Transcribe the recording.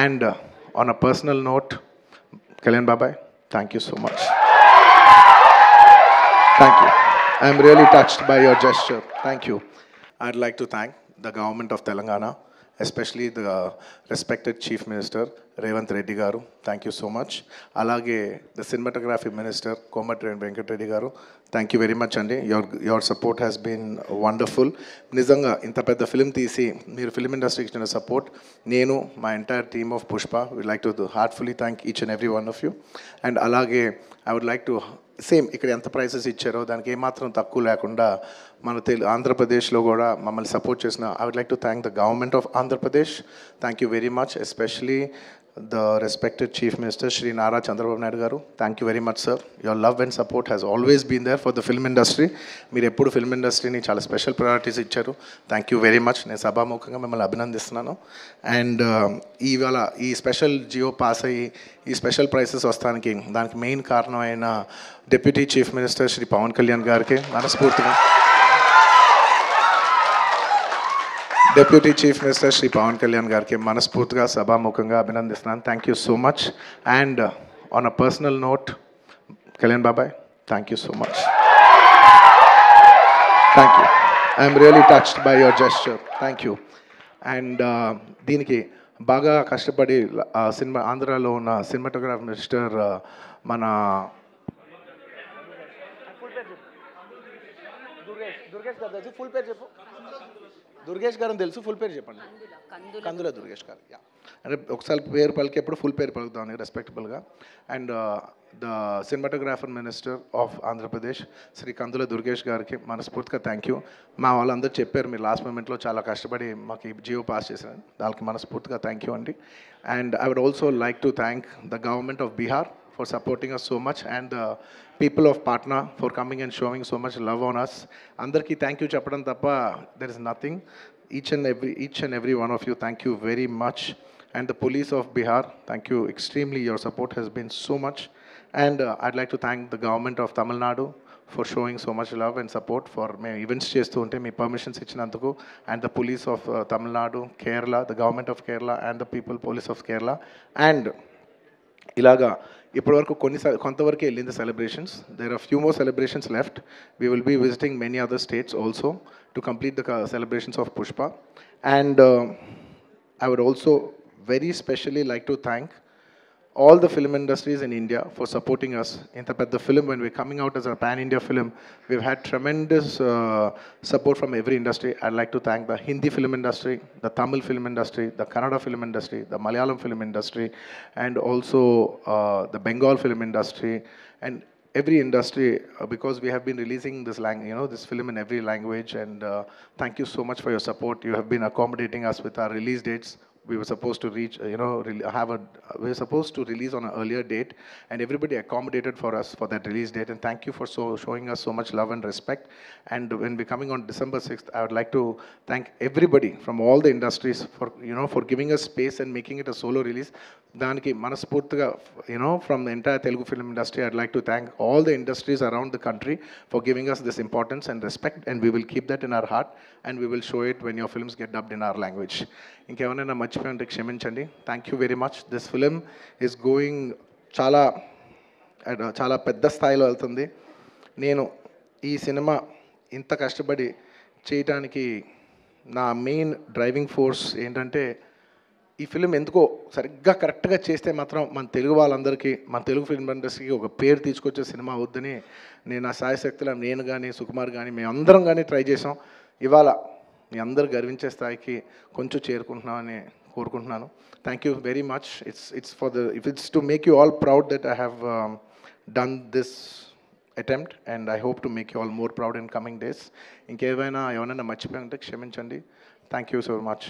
And on a personal note, Kalyan Babai, thank you so much. Thank you. I'm really touched by your gesture. Thank you. I'd like to thank the government of Telangana, especially the respected Chief Minister, Revanth Reddy Garu. Thank you so much. Alage, the Cinematography Minister, Komatren Venkat Reddy Garu. Thank you very much, Andy. Your support has been wonderful. Nizanga, inta pedda film తీసి మీరు film industry ఇచ్చిన support, నేను my entire team of Pushpa would like to heartfully thank each and every one of you. And alage, I would like to same ఇక్కడ ఎంత prices ఇచ్చారో దానికి ఏమాత్రం తక్కువ లేకుండా మన ఆంధ్రప్రదేశ్లో కూడా మమ్మల్ని సపోర్ట్ చేసిన I would like to thank the government of Andhra Pradesh. Thank you very much, especially the respected chief minister Shri Nara Chandrababu Naidu garu. Thank you very much sir. Your love and support has always been there for the film industry. మీరు ఎప్పుడు film ఇండస్ట్రీని చాలా special priorities ఇచ్చారు. Thank you very much. నేను సభాముఖంగా మిమ్మల్ని అభినందిస్తున్నాను. And ఇవాళ ఈ స్పెషల్ జియో పాస్ అయ్యి ఈ స్పెషల్ ప్రైసెస్ వస్తానికి దానికి మెయిన్ కారణమైన deputy chief minister Shri Pawan Kalyan గారికి మనస్ఫూర్తిగా deputy chief minister Shri Pawan Kalyan గారికి మనస్ఫూర్తిగా సభాముఖంగా అభినందిస్తున్నాను. Thank you so much. And on a personal note, Kalyan బాబాయ్, thank you so much. Thank you. I'm really touched by your gesture. Thank you. And దీనికి బాగా కష్టపడి సినిమా ఆంధ్రాలో ఉన్న సినిమాటోగ్రాఫీ మినిస్టర్ మన దుర్గేష్ గారు తెలుసు, ఫుల్ పేరు చెప్పండి. కందుల దుర్గేష్ గారు. యా, అంటే ఒకసారి పేరు పలికేప్పుడు ఫుల్ పేరు పలుకుతామని రెస్పెక్టబుల్గా. And the cinematographer minister of Andhra Pradesh Shri Kandula Durgesh గారికి మనస్ఫూర్తిగా థ్యాంక్ యూ. మా వాళ్ళందరూ చెప్పారు మీరు లాస్ట్ మూమెంట్లో చాలా కష్టపడి మాకు ఈ జియో పాస్ చేశారు, దానికి మనస్ఫూర్తిగా థ్యాంక్ యూ అండి. And I would also like to thank the government of Bihar for supporting us so much, and the people of Patna for coming and showing so much love on us. Andarki thank you cheppadam tappa there is nothing. Each and every one of you, thank you very much. And the police of Bihar, thank you extremely. Your support has been so much. And I'd like to thank the government of Tamil Nadu for showing so much love and support for me events chestu unte me permissions ichinanduku, and the police of Tamil Nadu, Kerala, the government of Kerala, and the people police of Kerala. And ఇలాగా ఇప్పటివరకు కొంతవరకు వెళ్ళింది celebrations. There are few more celebrations left. We will be visiting many other states also to complete the celebrations of Pushpa. And I would also very specially like to thank all the film industries in India for supporting us. Inta pedda film, when we're coming out as a pan-India film, we've had tremendous support from every industry. I'd like to thank the Hindi film industry, the Tamil film industry, the Kannada film industry, the Malayalam film industry, and also the Bengal film industry, and every industry, because we have been releasing this this film in every language. And thank you so much for your support. You have been accommodating us with our release dates. We were supposed to reach, we were supposed to release on an earlier date, and everybody accommodated for us for that release date. And thank you for showing us so much love and respect. And when we're coming on December 6th, I would like to thank everybody from all the industries for, for giving us space and making it a solo release. Daniki manaspurtiga, from the entire Telugu film industry, I'd like to thank all the industries around the country for giving us this importance and respect, and we will keep that in our heart, and we will show it when your films get dubbed in our language. ఇంకేమైనా మర్చిపోయింటే క్షమించండి. Thank you very much. This film is going చాలా పెద్ద స్థాయిలో వెళ్తుంది. నేను ఈ cinema ఇంత కష్టపడి చేయడానికి నా మెయిన్ డ్రైవింగ్ ఫోర్స్ ఏంటంటే, ఈ ఫిలిం ఎందుకో సరిగ్గా కరెక్ట్గా చేస్తే మాత్రం మన తెలుగు వాళ్ళందరికీ, మన తెలుగు ఫిల్మ్ ఇండస్ట్రీకి ఒక పేరు తీసుకొచ్చే సినిమా అవుద్దని నేను నా సాయశక్తిలో నేను కానీ సుకుమార్ కానీ మేమందరం కానీ ట్రై చేసాం. ఇవాళ మీ అందరు గర్వించే స్థాయికి కొంచెం చేరుకుంటున్నామని కోరుకుంటున్నాను. Thank you very much. It's to make you all proud that I have done this attempt, and I hope to make you all more proud in coming days. ఇంకేమైనా మర్చిపోయి ఉంటే క్షమించండి. Thank you so much.